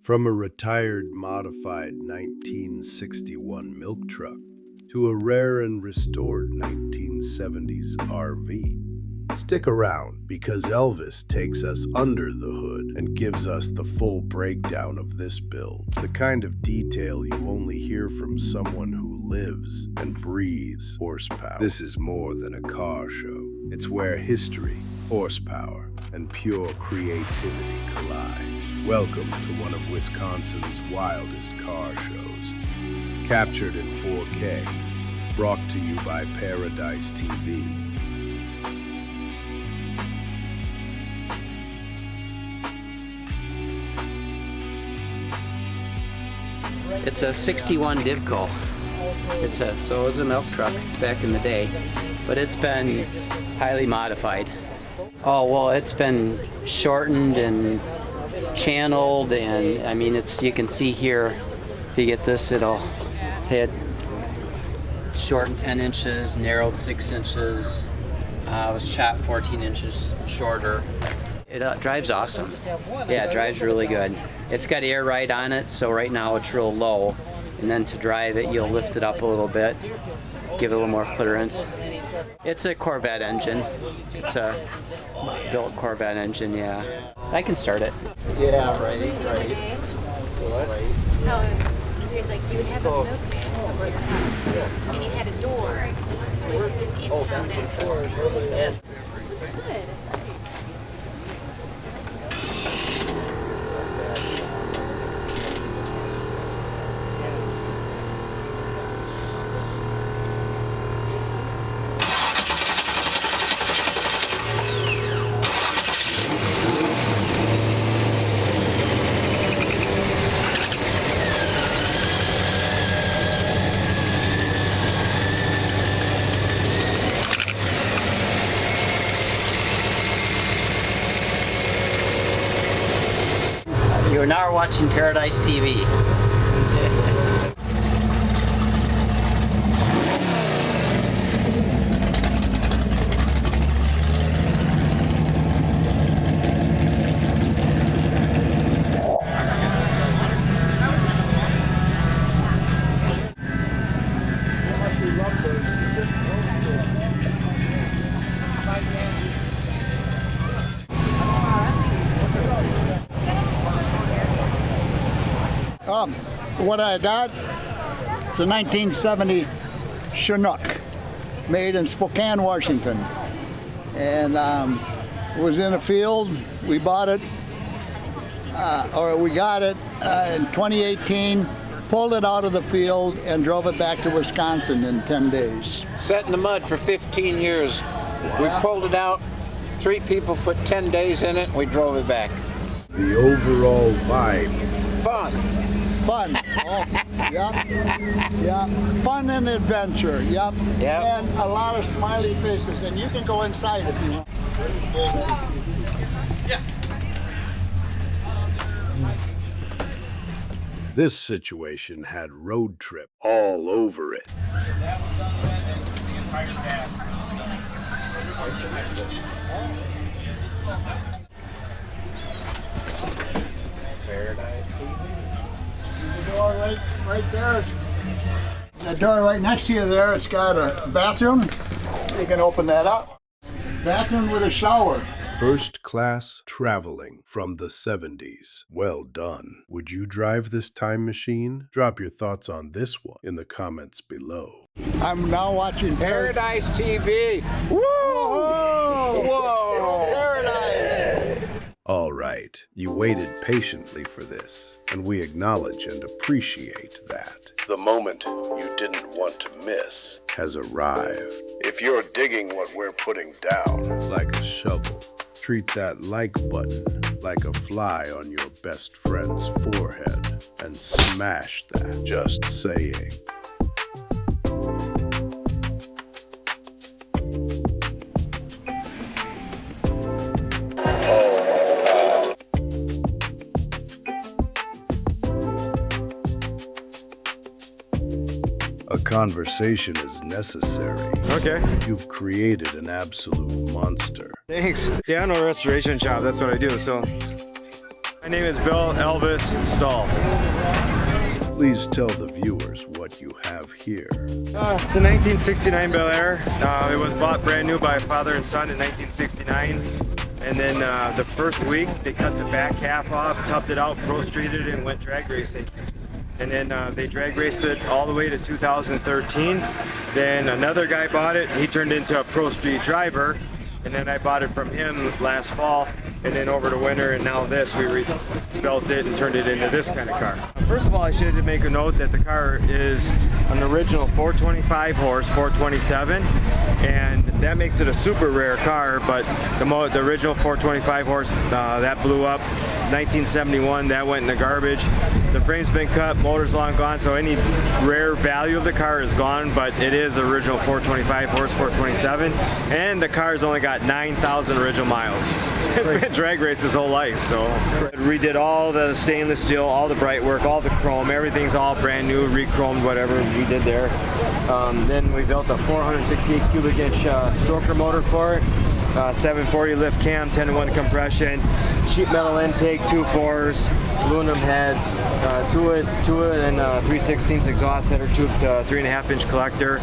From a retired modified 1961 milk truck to a rare and restored 1970s RV. Stick around because Elvis takes us under the hood and gives us the full breakdown of this build, the kind of detail you only hear from someone who lives and breathes horsepower. This is more than a car show. It's where history, horsepower, and pure creativity collide. Welcome to one of Wisconsin's wildest car shows. Captured in 4K, brought to you by PAIRADICE TV. It's a 61 Divco. So it was a milk truck back in the day, but it's been highly modified. Oh well, it's been shortened and channeled, and I mean you can see here, if you get this, it'll hit shortened 10 inches, narrowed 6 inches, was chopped 14 inches shorter. It drives awesome. Yeah, it drives really good. It's got air ride on it, so right now it's real low. And then to drive it, you'll lift it up a little bit, give it a little more clearance. It's a Corvette engine. It's a built Corvette engine, yeah. I can start it. Yeah, right. How it's weird, like you would have a milkman over your house, and he had a door with an in-town address. Good. You are now watching PAIRADICE TV. What I got, it's a 1970 Chinook, made in Spokane, Washington. And was in a field. We bought it, we got it in 2018, pulled it out of the field and drove it back to Wisconsin in 10 days. Sat in the mud for 15 years. We pulled it out. 3 people put 10 days in it, and we drove it back. The overall vibe. Fun. Oh, yep. Fun and adventure, yep. And a lot of smiley faces, and you can go inside if you want. This situation had road trip all over it. The door right there. The door right next to you there, it's got a bathroom. You can open that up. Bathroom with a shower. First class traveling from the 70s. Well done. Would you drive this time machine? Drop your thoughts on this one in the comments below. I'm now watching PAIRADICE TV. Woo! Whoa! PAIRADICE. All right, you waited patiently for this, and we acknowledge and appreciate that. The moment you didn't want to miss has arrived. If you're digging what we're putting down, like a shovel, treat that like button like a fly on your best friend's forehead and smash that. Just saying. A conversation is necessary. Okay. You've created an absolute monster. Thanks. Yeah, I'm a restoration shop. That's what I do. So My name is Bill Elvis Stahl. Please tell the viewers what you have here. It's a 1969 Bel-Air. It was bought brand new by a father and son in 1969. And then the first week, they cut the back half off, topped it out, pro-streeted it, and went drag racing. And then they drag raced it all the way to 2013. Then another guy bought it. He turned into a pro street driver. And then I bought it from him last fall, and then over the winter, and now this, we rebuilt it and turned it into this kind of car. First of all, I should make a note that the car is an original 425 horse, 427, and that makes it a super rare car, but the original 425 horse, that blew up. 1971, that went in the garbage. The frame's been cut, motor's long gone, so any rare value of the car is gone, but it is the original 425 horse, 427, and the car's only got 9,000 original miles. It's been drag race his whole life, so. Redid all the stainless steel, all the bright work, all the chrome, everything's all brand new, re-chromed, whatever we did there. Then we built a 468 cubic inch stroker motor for it. 740 lift cam, 10-to-1 compression, sheet metal intake, 2.4s, aluminum heads, two and 3/16 exhaust header tube, 3.5-inch collector,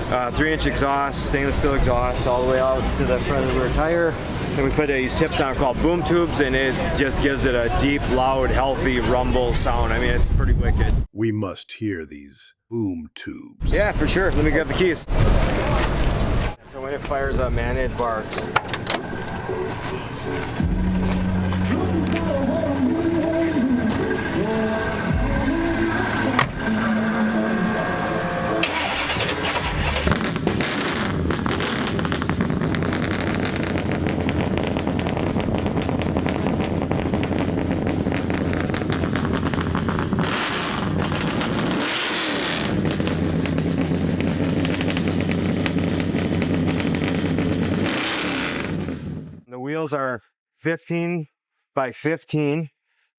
3-inch exhaust, stainless steel exhaust, all the way out to the front of the rear tire. And we put these tips on called boom tubes, and it just gives it a deep, loud, healthy rumble sound. I mean, it's pretty wicked. We must hear these boom tubes. Yeah, for sure. Let me grab the keys. So when it fires up, man, it barks. The wheels are 15 by 15.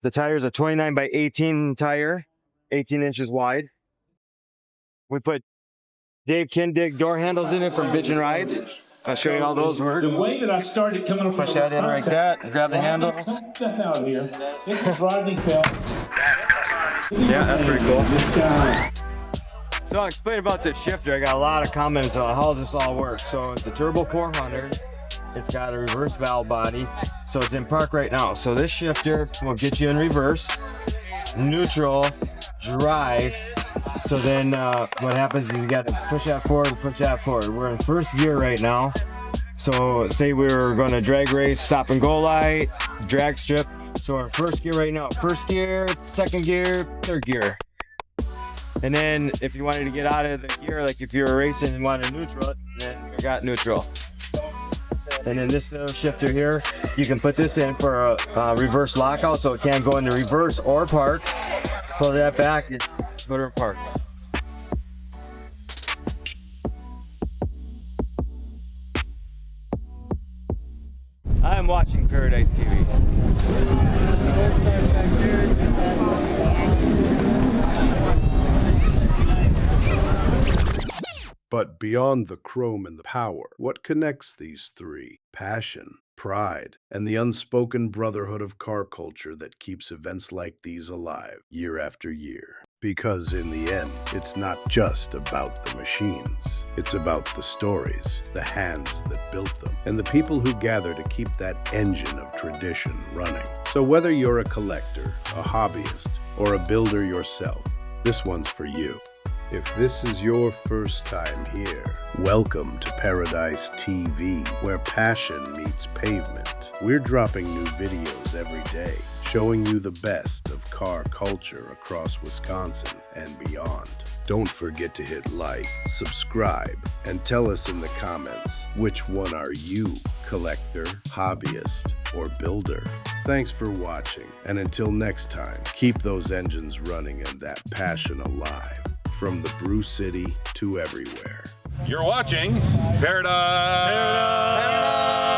The tires are 29 by 18 tire, 18 inches wide. We put Dave Kindig door handles in it from Bitchin' Rides. I'll show you how those work. The way that I started coming up, Push that in like that, grab the handle. Get that out here. This is Rodney Bell. Yeah, that's pretty cool. So I'll explain about this shifter. I got a lot of comments on how does this all work. So it's a turbo 400. It's got a reverse valve body. So it's in park right now. So this shifter will get you in reverse, neutral, drive. So then what happens is you got to push that forward and push that forward. We're in first gear right now. So say we were going to drag race, stop and go light, drag strip. So we're in first gear right now. First gear, second gear, third gear. And then if you wanted to get out of the gear, like if you were racing and wanted neutral, then you got neutral. And then this little shifter here, you can put this in for a reverse lockout, so it can't go into reverse or park. Pull that back, and put her in park. I'm watching PAIRADICE TV. But beyond the chrome and the power, what connects these three? Passion, pride, and the unspoken brotherhood of car culture that keeps events like these alive year after year. Because in the end, it's not just about the machines. It's about the stories, the hands that built them, and the people who gather to keep that engine of tradition running. So whether you're a collector, a hobbyist, or a builder yourself, this one's for you. If this is your first time here, welcome to PAIRADICE TV, where passion meets pavement. We're dropping new videos every day, showing you the best of car culture across Wisconsin and beyond. Don't forget to hit like, subscribe, and tell us in the comments, which one are you, collector, hobbyist, or builder? Thanks for watching, and until next time, keep those engines running and that passion alive. From the Brew City to everywhere. You're watching PAIRADICE!